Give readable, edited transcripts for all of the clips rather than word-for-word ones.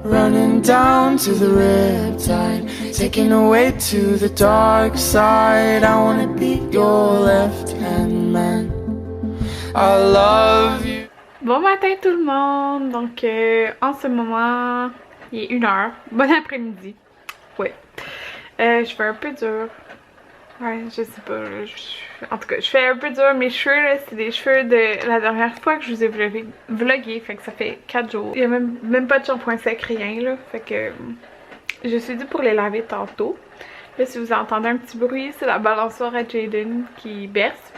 running down to the riptide, taking away to the dark side. I wanna be your left-hand man. I love you. Bon matin tout le monde, donc en ce moment, il est 1h, bon après-midi, ouais, je fais un peu dur, ouais, je sais pas, en tout cas, je fais un peu dur, mes cheveux là, c'est des cheveux de la dernière fois que je vous ai vlogué, fait que ça fait 4 jours, il y a même pas de shampoing sec, rien là, fait que je suis due pour les laver tantôt. Là si vous entendez un petit bruit, c'est la balançoire à Jaden qui berce.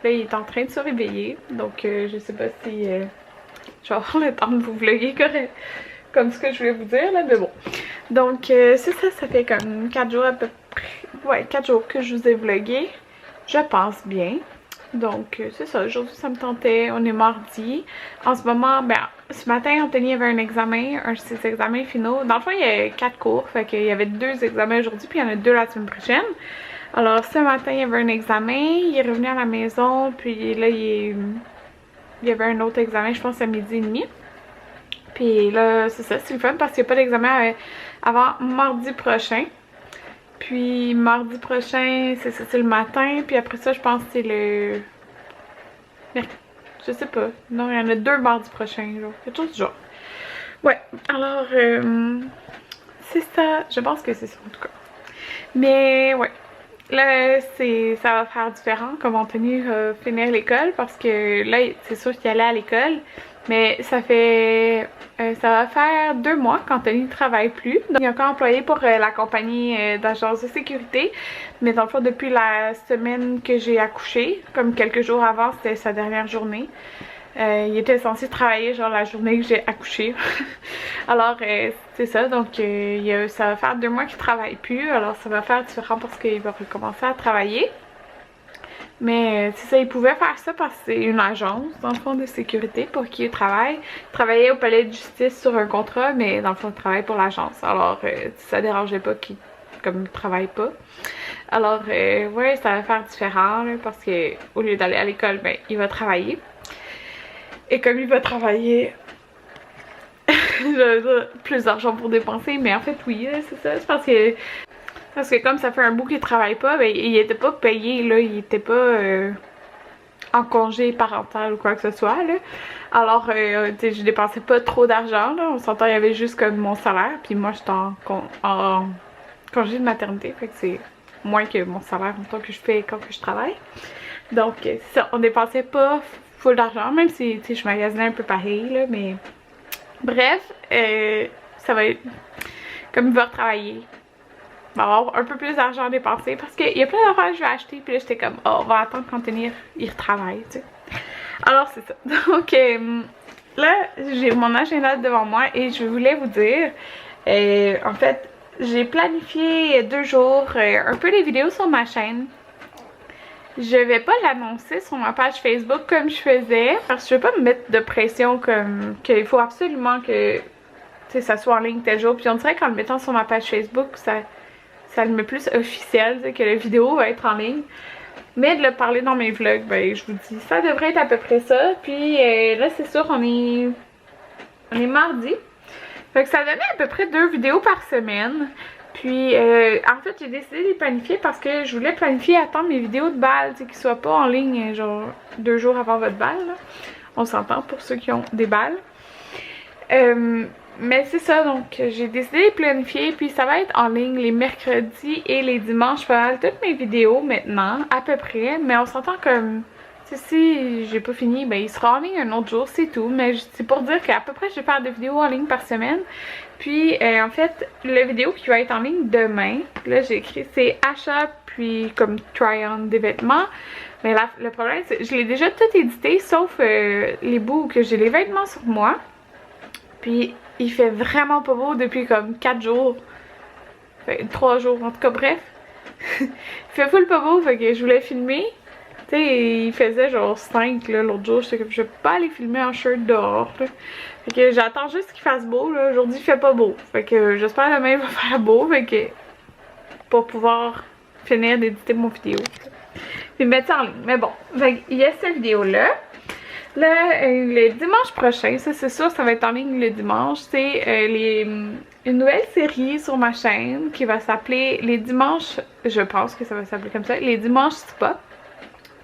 Là, il est en train de se réveiller, donc je sais pas si je vais avoir le temps de vous vlogger comme ce que je voulais vous dire là, mais bon. Donc c'est ça, ça fait comme 4 jours à peu près, ouais 4 jours que je vous ai vlogué, je pense bien. Donc c'est ça, aujourd'hui ça me tentait, on est mardi. En ce moment, ben ce matin Anthony avait un examen, un de ses examens finaux. Dans le fond il y a 4 cours, fait qu'il y avait 2 examens aujourd'hui puis il y en a 2 la semaine prochaine. Alors ce matin il y avait un examen, il est revenu à la maison, puis là il y avait un autre examen, je pense à 12h30. Puis là c'est ça, c'est le fun parce qu'il n'y a pas d'examen avant mardi prochain. Puis mardi prochain c'est ça, c'est le matin, puis après ça je pense que c'est le... Je sais pas, non il y en a 2 mardi prochain, genre, quelque chose du genre. Ouais, alors c'est ça, je pense que c'est ça en tout cas. Mais ouais. Là, ça va faire différent comme Anthony va finir l'école parce que là, c'est sûr qu'il allait à l'école, mais ça va faire 2 mois qu'Anthony ne travaille plus. Donc, il est encore employé pour la compagnie d'agence de sécurité, mais dans le fond, depuis la semaine que j'ai accouché, comme quelques jours avant, c'était sa dernière journée. Il était censé travailler genre la journée que j'ai accouché. Alors c'est ça, donc ça va faire 2 mois qu'il travaille plus, alors ça va faire différent parce qu'il va recommencer à travailler. Mais c'est ça, il pouvait faire ça parce que c'est une agence dans le fond de sécurité pour qui il travaille. Il travaillait au palais de justice sur un contrat, mais dans le fond il travaille pour l'agence, alors ça dérangeait pas qu'il travaille pas. Alors ouais, ça va faire différent là, parce que au lieu d'aller à l'école, ben il va travailler. Et comme il va travailler, j'avais plus d'argent pour dépenser, mais en fait oui, c'est ça, c'est parce que comme ça fait un bout qu'il travaille pas, ben il était pas payé là, il était pas en congé parental ou quoi que ce soit là. Alors je dépensais pas trop d'argent là, on s'entend, il y avait juste comme mon salaire, puis moi j'étais en congé de maternité, fait que c'est moins que mon salaire en tant que je fais quand que je travaille. Donc c'est ça, on dépensait pas full d'argent, même si je magasinais un peu pareil là, mais bref, ça va être comme il va retravailler, il va avoir un peu plus d'argent à dépenser parce qu'il y a plein d'affaires que je vais acheter, puis là j'étais comme oh on va attendre qu'Anthony il retravaille, tu sais. Alors c'est ça, donc là j'ai mon agenda devant moi et je voulais vous dire en fait j'ai planifié 2 jours un peu des vidéos sur ma chaîne. Je vais pas l'annoncer sur ma page Facebook comme je faisais parce que je veux pas me mettre de pression comme qu'il faut absolument que ça soit en ligne tel jour. Puis on dirait qu'en le mettant sur ma page Facebook, ça le met plus officiel, que la vidéo va être en ligne. Mais de le parler dans mes vlogs, ben je vous dis, ça devrait être à peu près ça. Puis là c'est sûr, on est mardi. Fait que ça donnait à peu près 2 vidéos par semaine. Puis en fait j'ai décidé de les planifier parce que je voulais planifier attendre mes vidéos de bal, qu'ils soient pas en ligne genre 2 jours avant votre bal là. On s'entend pour ceux qui ont des balles. Mais c'est ça, donc j'ai décidé de les planifier, puis ça va être en ligne les mercredis et les dimanches. Pas mal toutes mes vidéos maintenant, à peu près, mais on s'entend comme... Si j'ai pas fini, ben il sera en ligne un autre jour, c'est tout. Mais c'est pour dire qu'à peu près je vais faire 2 vidéos en ligne par semaine. Puis en fait, la vidéo qui va être en ligne demain, là j'ai écrit c'est achat puis comme try-on des vêtements. Mais là, le problème c'est que je l'ai déjà tout édité sauf les bouts que j'ai les vêtements sur moi. Puis il fait vraiment pas beau depuis comme 4 jours. Enfin 3 jours en tout cas, bref. Il fait full pas beau, fait que je voulais filmer. Tu sais, il faisait genre 5 l'autre jour, j'étais comme je vais pas aller filmer en shirt dehors là. Fait que j'attends juste qu'il fasse beau là, aujourd'hui il fait pas beau. Fait que j'espère demain il va faire beau, fait que pour pouvoir finir d'éditer mon vidéo. Puis mettre ça en ligne. Mais bon, fait il y a cette vidéo là. Là, le dimanche prochain, ça c'est sûr, ça va être en ligne le dimanche, c'est une nouvelle série sur ma chaîne qui va s'appeler Les Dimanches, je pense que ça va s'appeler comme ça, Les Dimanches Spa.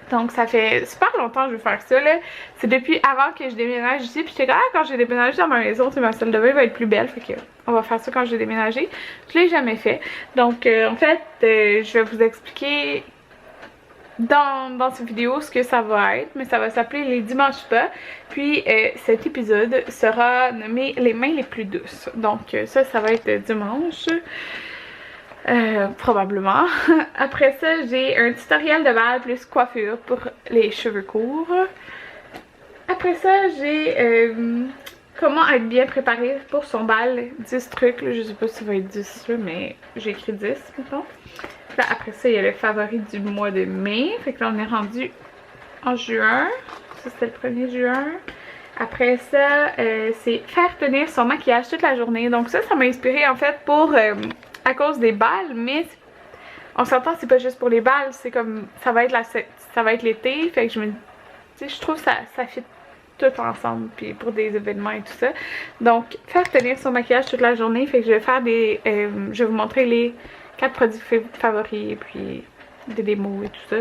Donc ça fait super longtemps que je veux faire ça là. C'est depuis avant que je déménage ici. Puis j'étais quand j'ai déménagé dans ma maison, ma salle de bain va être plus belle. Fait que on va faire ça quand j'ai déménagé. Je l'ai jamais fait. Donc en fait, je vais vous expliquer dans cette vidéo ce que ça va être. Mais ça va s'appeler les dimanches spa. Puis cet épisode sera nommé les mains les plus douces. Donc ça va être dimanche. Probablement. Après ça, j'ai un tutoriel de bal plus coiffure pour les cheveux courts. Après ça, j'ai comment être bien préparé pour son bal. 10 trucs, là. Je sais pas si ça va être 10 là, mais j'ai écrit 10 mettons. Là, après ça, il y a le favori du mois de mai. Fait que là, on est rendu en juin. Ça, c'était le 1er juin. Après ça, c'est faire tenir son maquillage toute la journée. Donc ça m'a inspiré en fait pour... à cause des balles, mais on s'entend, c'est pas juste pour les balles, c'est comme ça va être l'été, fait que je me dis, je trouve ça fit tout ensemble, puis pour des événements et tout ça. Donc faire tenir son maquillage toute la journée, fait que je vais faire je vais vous montrer les 4 produits favoris et puis des démos et tout ça.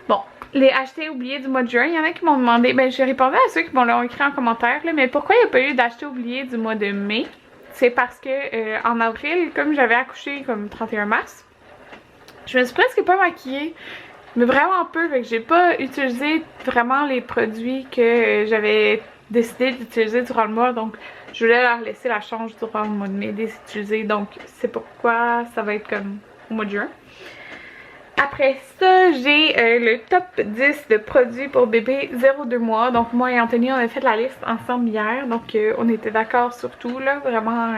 Bon, les achetés oubliés du mois de juin, il y en a qui m'ont demandé, ben j'ai répondu à ceux qui m'ont écrit en commentaire, là, mais pourquoi il n'y a pas eu d'achetés oubliés du mois de mai? C'est parce que en avril, comme j'avais accouché comme 31 mars, je me suis presque pas maquillée, mais vraiment peu, fait que j'ai pas utilisé vraiment les produits que j'avais décidé d'utiliser durant le mois, donc je voulais leur laisser la chance durant le mois de mai de les utiliser, donc c'est pourquoi ça va être comme au mois de juin. Après ça, j'ai le top 10 de produits pour bébé 0-2 mois. Donc moi et Anthony, on a fait la liste ensemble hier. Donc on était d'accord sur tout là. Vraiment,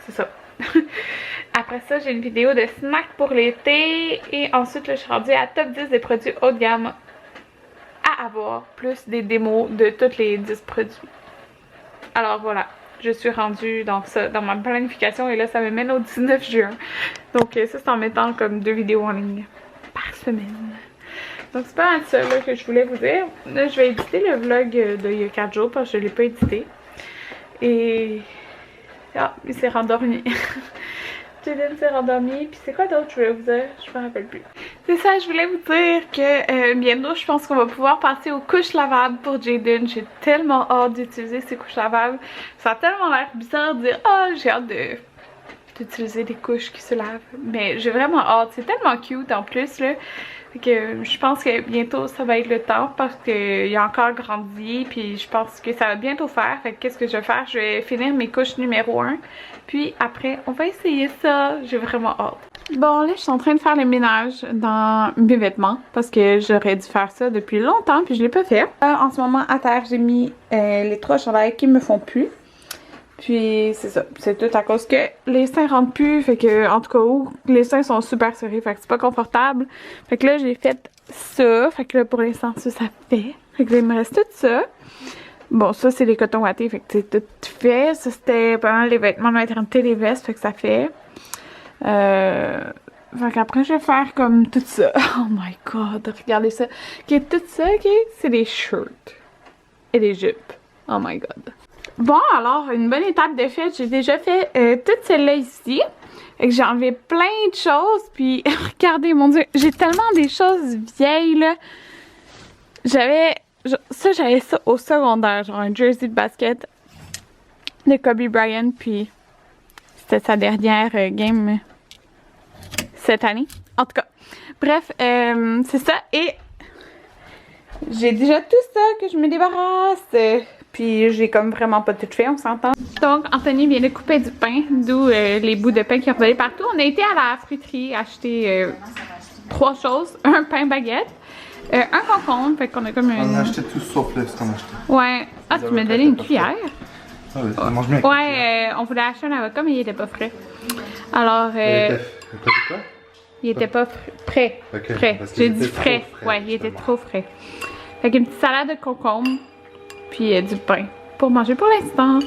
c'est ça. Après ça, j'ai une vidéo de snacks pour l'été. Et ensuite, là, je suis rendue à top 10 des produits haut de gamme à avoir. Plus des démos de tous les 10 produits. Alors voilà. Je suis rendue dans ma planification et là ça me mène au 19 juin. Donc ça c'est en mettant comme 2 vidéos en ligne par semaine. Donc c'est pas mal ça là, que je voulais vous dire. Là je vais éditer le vlog d'il y a 4 jours parce que je l'ai pas édité. Et... ah, il s'est rendormi. Jaden s'est rendormi. Puis c'est quoi d'autre je voulais vous dire? Je me rappelle plus. C'est ça, je voulais vous dire que bientôt je pense qu'on va pouvoir passer aux couches lavables pour Jaden. J'ai tellement hâte d'utiliser ces couches lavables. Ça a tellement l'air bizarre de dire « oh, j'ai hâte d'utiliser des couches qui se lavent. » Mais j'ai vraiment hâte. C'est tellement cute en plus là. Fait que je pense que bientôt ça va être le temps parce qu'il a encore grandi. Puis je pense que ça va bientôt faire. Fait que qu'est-ce que je vais faire? Je vais finir mes couches numéro 1. Puis après, on va essayer ça. J'ai vraiment hâte. Bon, là, je suis en train de faire le ménage dans mes vêtements parce que j'aurais dû faire ça depuis longtemps puis je l'ai pas fait. En ce moment, à terre, j'ai mis les 3 chandails qui me font plus. Puis c'est ça, c'est tout à cause que les seins rentrent plus, fait que en tout cas, les seins sont super serrés, fait que c'est pas confortable. Fait que là, j'ai fait ça, fait que là, pour l'instant, ça fait. Fait que là, il me reste tout ça. Bon, ça, c'est les cotons wattés, fait que c'est tout fait. Ça, c'était pas mal les vêtements de maternité, les vestes, fait que ça fait. Fait qu'après, je vais faire comme tout ça. Oh my god, regardez ça. Ok, tout ça, ok, c'est des shirts et des jupes. Oh my god. Bon, alors, une bonne étape de fait. J'ai déjà fait toutes celles-là ici. Et que j'ai enlevé plein de choses. Puis, regardez, mon Dieu, j'ai tellement des choses vieilles, là. J'avais ça au secondaire. Genre un jersey de basket de Kobe Bryant. Puis, c'était sa dernière game cette année. En tout cas, bref, c'est ça. Et j'ai déjà tout ça que je me débarrasse. Puis j'ai comme vraiment pas tout fait, on s'entend. Donc Anthony vient de couper du pain, d'où les bouts de pain qui ont volé partout. On a été à la fruiterie acheter 3 choses. Un pain baguette, un concombre, fait qu'on a comme une... On a acheté tout sauf le ce qu'on a acheté. Ouais. Ah, tu m'as donné une cuillère? Ah oui, ça mange bien. Ouais, on voulait acheter un avocat, mais il était pas frais. Alors... il était pas prêt. Okay, prêt. J'ai dit frais. Ouais, il était trop frais. Fait qu'une petite salade de concombre. Puis du pain pour manger pour l'instant.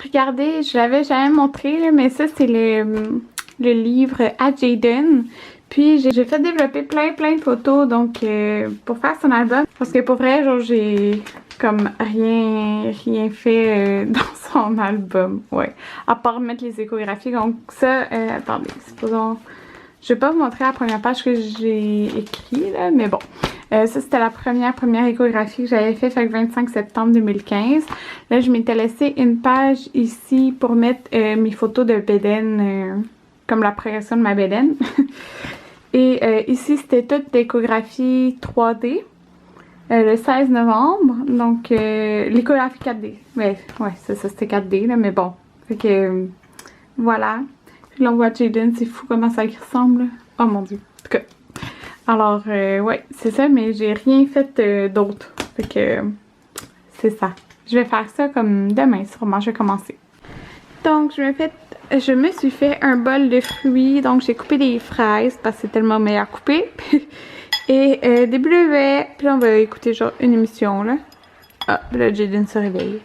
Regardez, je l'avais jamais montré, là, mais ça c'est le livre à Jaden. Puis j'ai fait développer plein de photos donc pour faire son album. Parce que pour vrai, genre j'ai comme rien fait dans son album. Ouais. À part mettre les échographies. Donc ça, attendez, supposons... Je vais pas vous montrer la première page que j'ai écrite là, mais bon. Ça c'était la première échographie que j'avais fait le 25 septembre 2015. Là je m'étais laissé une page ici pour mettre mes photos de bédaine, comme la progression de ma bédaine. Et ici c'était toute l'échographie 3D. Le 16 novembre, donc l'échographie 4D. Ouais, ça c'était 4D là, mais bon. Fait que voilà. Puis là on voit Jaden, c'est fou comment ça ressemble. Oh mon dieu. En tout cas. Alors ouais, c'est ça, mais j'ai rien fait d'autre. Fait que c'est ça. Je vais faire ça comme demain, sûrement, je vais commencer. Donc je me suis fait un bol de fruits, donc j'ai coupé des fraises parce que c'est tellement meilleur coupé. Et des bleuets. Puis là, on va écouter genre une émission là. Ah, là, Jaden se réveille.